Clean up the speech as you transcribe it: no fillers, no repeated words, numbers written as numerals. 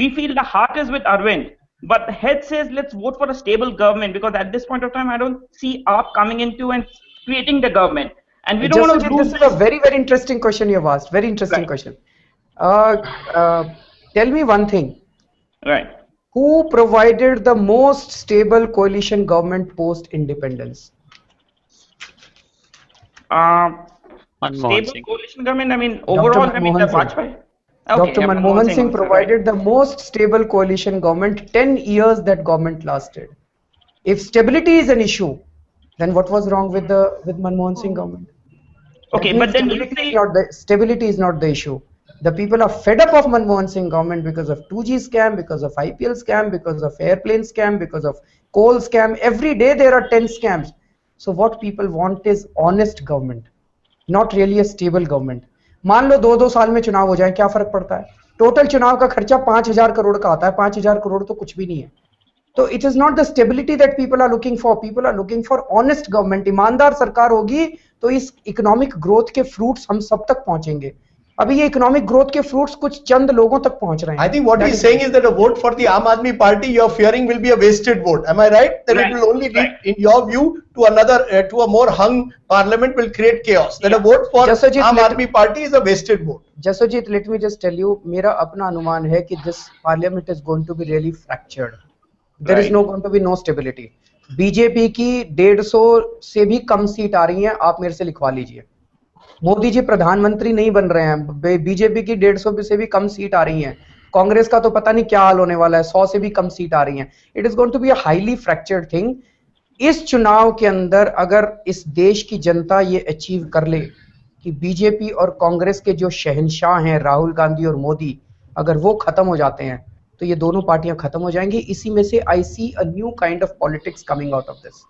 we feel the heart is with Arvind, but the head says let's vote for a stable government, because at this point of time I don't see AAP coming into and creating the government, and we don't want to lose. This is a very, very interesting question you have asked. Very interesting question. Tell me one thing. Right. Who provided the most stable coalition government post independence? Stable coalition government, I mean, overall, I mean, the Vajpayee. Okay, Dr. Manmohan Singh provided the most stable coalition government, 10 years that government lasted. If stability is an issue, then what was wrong with Manmohan Singh government? Okay, but then stability is not the issue. The people are fed up of Manmohan Singh government because of 2G scam, because of IPL scam, because of airplane scam, because of coal scam. Every day there are 10 scams. So what people want is honest government, not really a stable government. मान लो 2-2 साल में चुनाव हो जाए, क्या फर्क पड़ता है? टोटल चुनाव का खर्चा 5,000 करोड़ का आता है, 5,000 करोड़ तो कुछ भी नहीं है. तो it is not the stability that people are looking for. People are looking for honest government. ईमानदार सरकार होगी तो इस इकोनॉमिक ग्रोथ के फ्रूट्स हम सब तक पहुंचेंगे. अभी ये इकोनॉमिक ग्रोथ के फ्रूट्स कुछ चंद लोगों तक पहुंच रहे हैं. I think what he is saying is that a vote for the Aam Aadmi Party you are fearing will be a wasted vote. Am I right? That it will only lead, in your view, to another to a more hung parliament, will create chaos. That a vote for Aam Aadmi Party is a wasted vote. Jasojit, let me just tell you, मेरा अपना अनुमान है कि this parliament is going to be really fractured. There is no going to be no stability. BJP की 150 से भी कम seat आ रही हैं, आप मेरे से लिखवा लीजिए. मोदी जी प्रधानमंत्री नहीं बन रहे हैं, बीजेपी की 150 से भी कम सीट आ रही हैं. कांग्रेस का तो पता नहीं क्या हाल होने वाला है, 100 से भी कम सीट आ रही हैं. It is going to be a highly fractured thing. इस चुनाव के अंदर अगर इस देश की जनता ये अचीव कर ले कि बीजेपी और कांग्रेस के जो शहंशाह हैं राहुल गांधी और मोदी, अगर वो खत्म हो जाते हैं तो ये दोनों पार्टियां खत्म हो जाएंगी. इसी में से I see a new kind of politics coming out of this.